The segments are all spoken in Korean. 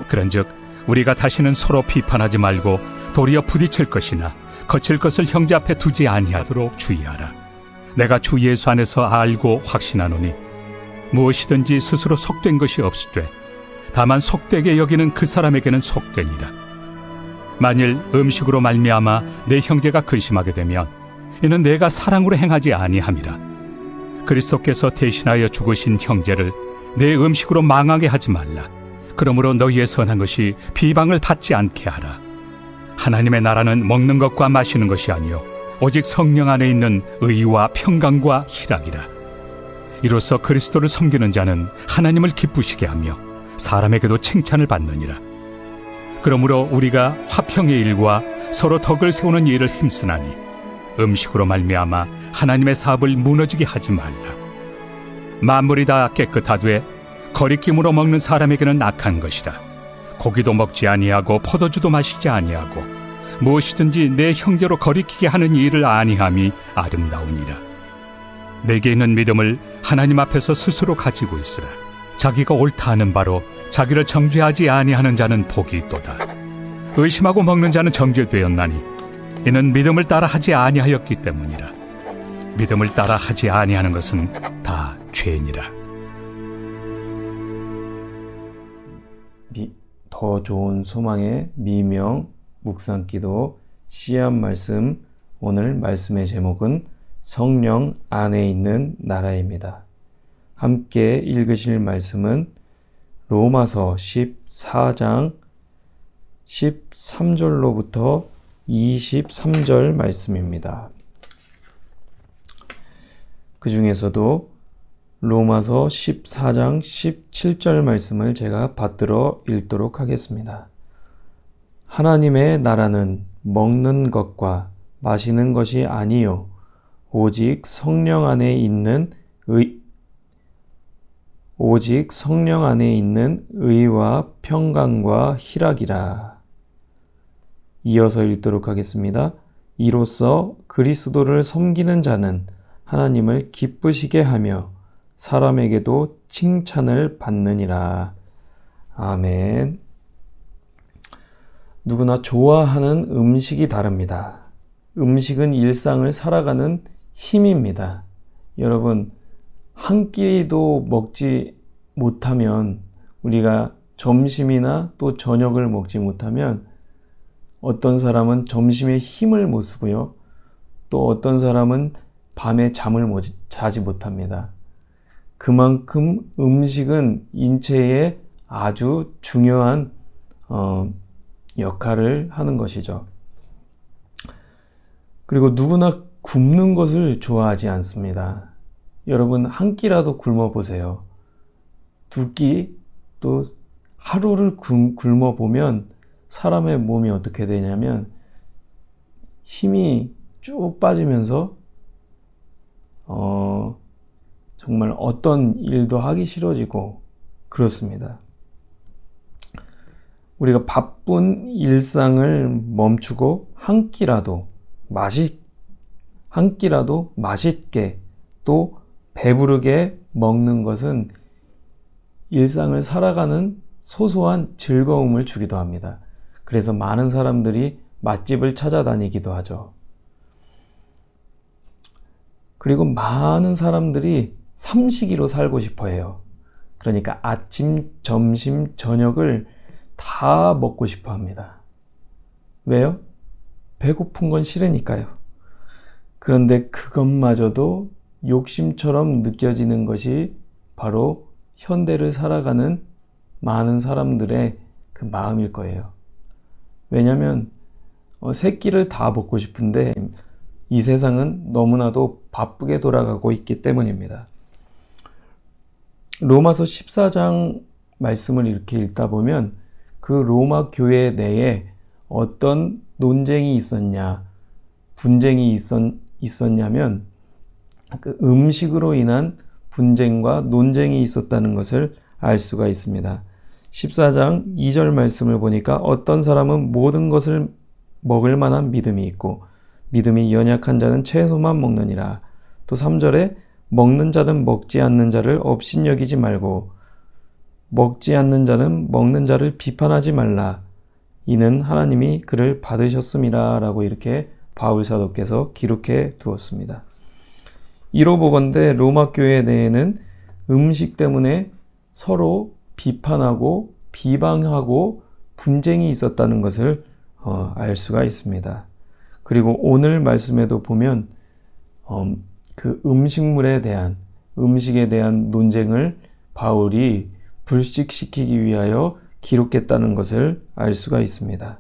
그런즉 우리가 다시는 서로 비판하지 말고 도리어 부딪힐 것이나 거칠 것을 형제 앞에 두지 아니하도록 주의하라. 내가 주 예수 안에서 알고 확신하노니 무엇이든지 스스로 속된 것이 없으되 다만 속되게 여기는 그 사람에게는 속되니라. 만일 음식으로 말미암아 내 형제가 근심하게 되면 이는 내가 사랑으로 행하지 아니함이라. 그리스도께서 대신하여 죽으신 형제를 내 음식으로 망하게 하지 말라. 그러므로 너희의 선한 것이 비방을 받지 않게 하라. 하나님의 나라는 먹는 것과 마시는 것이 아니요 오직 성령 안에 있는 의와 평강과 희락이라. 이로써 그리스도를 섬기는 자는 하나님을 기쁘시게 하며 사람에게도 칭찬을 받느니라. 그러므로 우리가 화평의 일과 서로 덕을 세우는 일을 힘쓰나니 음식으로 말미암아 하나님의 사업을 무너지게 하지 말라. 만물이 다 깨끗하되 거리낌으로 먹는 사람에게는 악한 것이라. 고기도 먹지 아니하고 포도주도 마시지 아니하고 무엇이든지 내 형제로 거리키게 하는 일을 아니함이 아름다우니라. 내게 있는 믿음을 하나님 앞에서 스스로 가지고 있으라. 자기가 옳다 하는 바로 자기를 정죄하지 아니하는 자는 복이 있도다. 의심하고 먹는 자는 정죄되었나니 이는 믿음을 따라 하지 아니하였기 때문이라. 믿음을 따라 하지 아니하는 것은 다 죄니라. 더 좋은 소망의 미명 묵상기도 씨앗 말씀. 오늘 말씀의 제목은 성령 안에 있는 나라입니다. 함께 읽으실 말씀은 로마서 14장 13절로부터 23절 말씀입니다. 그 중에서도 로마서 14장 17절 말씀을 제가 받들어 읽도록 하겠습니다. 하나님의 나라는 먹는 것과 마시는 것이 아니요 오직 성령 안에 있는 의와 평강과 희락이라. 이어서 읽도록 하겠습니다. 이로써 그리스도를 섬기는 자는 하나님을 기쁘시게 하며 사람에게도 칭찬을 받느니라. 아멘. 누구나 좋아하는 음식이 다릅니다. 음식은 일상을 살아가는 힘입니다. 여러분, 한 끼도 먹지 못하면, 우리가 점심이나 또 저녁을 먹지 못하면 어떤 사람은 점심에 힘을 못 쓰고요. 또 어떤 사람은 밤에 잠을 자지 못합니다. 그만큼 음식은 인체에 아주 중요한 역할을 하는 것이죠. 그리고 누구나 굶는 것을 좋아하지 않습니다. 여러분, 한 끼라도 굶어 보세요. 두 끼, 또 하루를 굶어 보면 사람의 몸이 어떻게 되냐면 힘이 쭉 빠지면서 정말 어떤 일도 하기 싫어지고 그렇습니다. 우리가 바쁜 일상을 멈추고 한 끼라도 맛있게 또 배부르게 먹는 것은 일상을 살아가는 소소한 즐거움을 주기도 합니다. 그래서 많은 사람들이 맛집을 찾아다니기도 하죠. 그리고 많은 사람들이 삼식이로 살고 싶어 해요. 그러니까 아침, 점심, 저녁을 다 먹고 싶어 합니다. 왜요? 배고픈 건 싫으니까요. 그런데 그것마저도 욕심처럼 느껴지는 것이 바로 현대를 살아가는 많은 사람들의 그 마음일 거예요. 왜냐하면 세 끼를 다 먹고 싶은데 이 세상은 너무나도 바쁘게 돌아가고 있기 때문입니다. 로마서 14장 말씀을 이렇게 읽다 보면 그 로마 교회 내에 어떤 논쟁이 있었냐, 분쟁이 있었냐면 그 음식으로 인한 분쟁과 논쟁이 있었다는 것을 알 수가 있습니다. 14장 2절 말씀을 보니까 어떤 사람은 모든 것을 먹을 만한 믿음이 있고 믿음이 연약한 자는 채소만 먹느니라. 또 3절에 먹는 자는 먹지 않는 자를 업신여기지 말고 먹지 않는 자는 먹는 자를 비판하지 말라. 이는 하나님이 그를 받으셨음이라 라고 이렇게 바울 사도께서 기록해 두었습니다. 이로 보건대 로마 교회 내에는 음식 때문에 서로 비판하고 비방하고 분쟁이 있었다는 것을 알 수가 있습니다. 그리고 오늘 말씀에도 보면 그 음식에 대한 논쟁을 바울이 불식시키기 위하여 기록했다는 것을 알 수가 있습니다.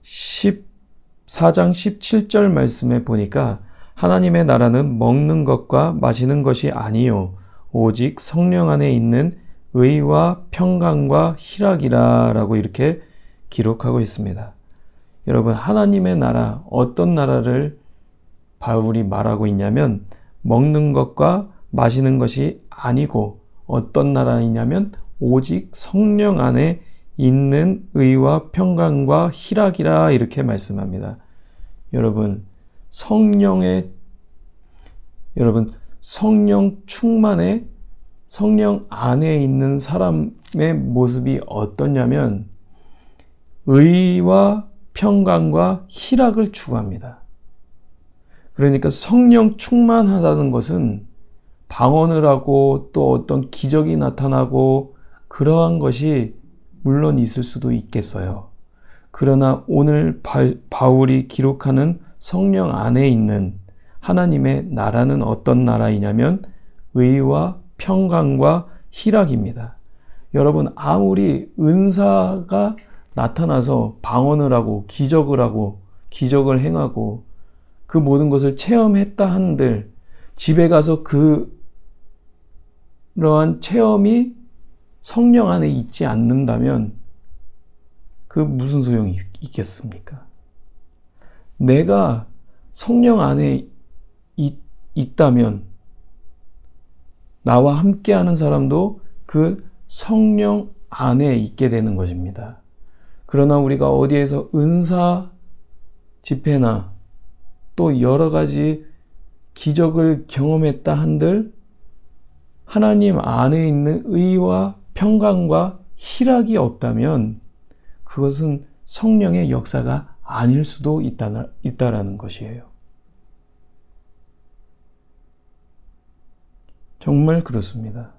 14장 17절 말씀에 보니까 하나님의 나라는 먹는 것과 마시는 것이 아니요 오직 성령 안에 있는 의와 평강과 희락이라 라고 이렇게 기록하고 있습니다. 여러분, 하나님의 나라, 어떤 나라를 바울이 말하고 있냐면 먹는 것과 마시는 것이 아니고 어떤 나라이냐면 오직 성령 안에 있는 의와 평강과 희락이라 이렇게 말씀합니다. 여러분, 성령 충만에 성령 안에 있는 사람의 모습이 어떠냐면 의와 평강과 희락을 추구합니다. 그러니까 성령 충만하다는 것은 방언을 하고 또 어떤 기적이 나타나고 그러한 것이 물론 있을 수도 있겠어요. 그러나 오늘 바울이 기록하는 성령 안에 있는 하나님의 나라는 어떤 나라이냐면 의와 평강과 희락입니다. 여러분, 아무리 은사가 나타나서 방언을 하고 기적을 행하고 그 모든 것을 체험했다 한들 집에 가서 그러한 체험이 성령 안에 있지 않는다면 그 무슨 소용이 있겠습니까? 내가 성령 안에 있다면 나와 함께하는 사람도 그 성령 안에 있게 되는 것입니다. 그러나 우리가 어디에서 은사 집회나 또 여러 가지 기적을 경험했다 한들 하나님 안에 있는 의와 평강과 희락이 없다면 그것은 성령의 역사가 아닐 수도 있다라는 것이에요. 정말 그렇습니다.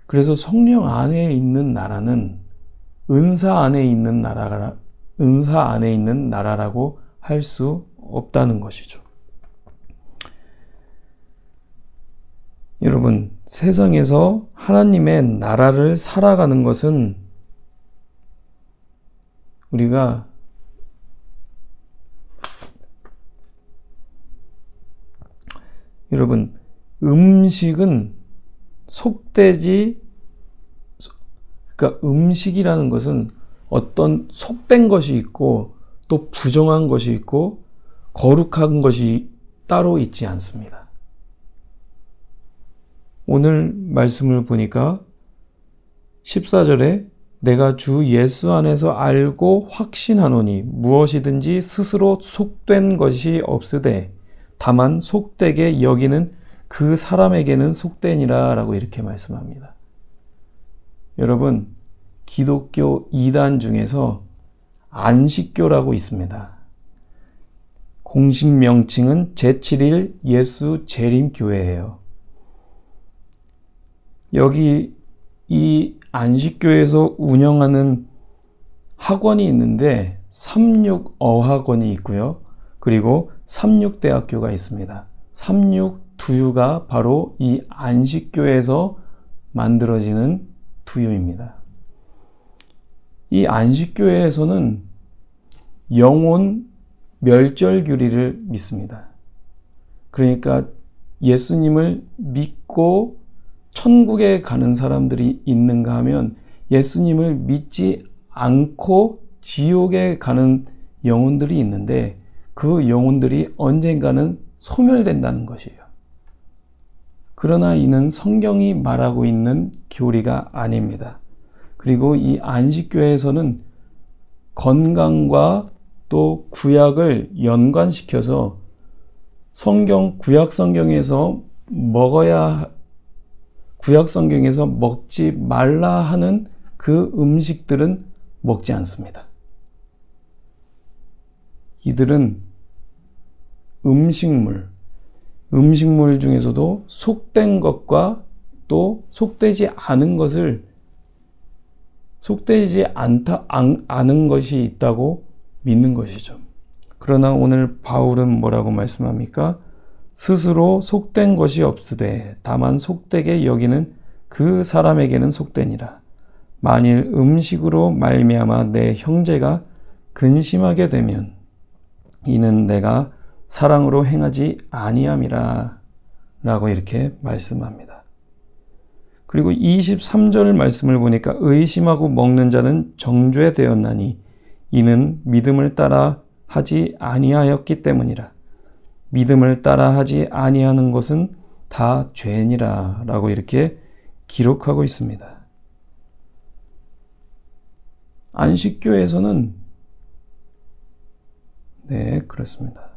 그래서 성령 안에 있는 나라는 은사 안에 있는 나라라고 할 수 없다는 것이죠. 여러분, 세상에서 하나님의 나라를 살아가는 것은 우리가 여러분, 음식은 그러니까 음식이라는 것은 어떤 속된 것이 있고 또 부정한 것이 있고 거룩한 것이 따로 있지 않습니다. 오늘 말씀을 보니까 14절에 내가 주 예수 안에서 알고 확신하노니 무엇이든지 스스로 속된 것이 없으되 다만 속되게 여기는 그 사람에게는 속되니라 라고 이렇게 말씀합니다. 여러분, 기독교 2단 중에서 안식교라고 있습니다. 공식 명칭은 제7일 예수 재림교회예요. 여기 이 안식교에서 운영하는 학원이 있는데 36어학원이 있고요. 그리고 36대학교가 있습니다. 36두유가 바로 이 안식교에서 만들어지는 두유입니다. 이 안식교회에서는 영혼 멸절교리를 믿습니다. 그러니까 예수님을 믿고 천국에 가는 사람들이 있는가 하면 예수님을 믿지 않고 지옥에 가는 영혼들이 있는데 그 영혼들이 언젠가는 소멸된다는 것이에요. 그러나 이는 성경이 말하고 있는 교리가 아닙니다. 그리고 이 안식교회에서는 건강과 또 구약을 연관시켜서 구약 성경에서 먹어야 구약 성경에서 먹지 말라 하는 그 음식들은 먹지 않습니다. 이들은 음식물 중에서도 속된 것과 또 속되지 않은 것을 속되지 않은 것이 있다고 믿는 것이죠. 그러나 오늘 바울은 뭐라고 말씀합니까? 스스로 속된 것이 없으되 다만 속되게 여기는 그 사람에게는 속되니라. 만일 음식으로 말미암아 내 형제가 근심하게 되면 이는 내가 사랑으로 행하지 아니함이라 라고 이렇게 말씀합니다. 그리고 23절 말씀을 보니까 의심하고 먹는 자는 정죄되었나니 이는 믿음을 따라 하지 아니하였기 때문이라. 믿음을 따라 하지 아니하는 것은 다 죄니라 라고 이렇게 기록하고 있습니다. 안식교에서는 네, 그렇습니다.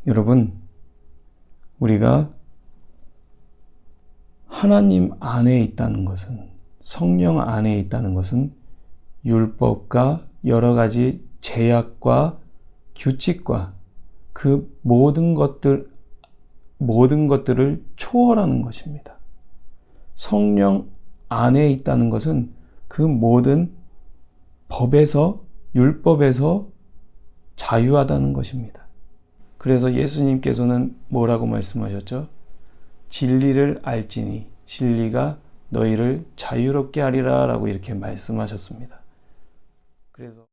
여러분, 우리가 하나님 안에 있다는 것은, 성령 안에 있다는 것은 율법과 여러 가지 제약과 규칙과 그 모든 것들을 초월하는 것입니다. 성령 안에 있다는 것은 그 모든 법에서, 율법에서 자유하다는 것입니다. 그래서 예수님께서는 뭐라고 말씀하셨죠? 진리를 알지니 진리가 너희를 자유롭게 하리라 라고 이렇게 말씀하셨습니다. 그래서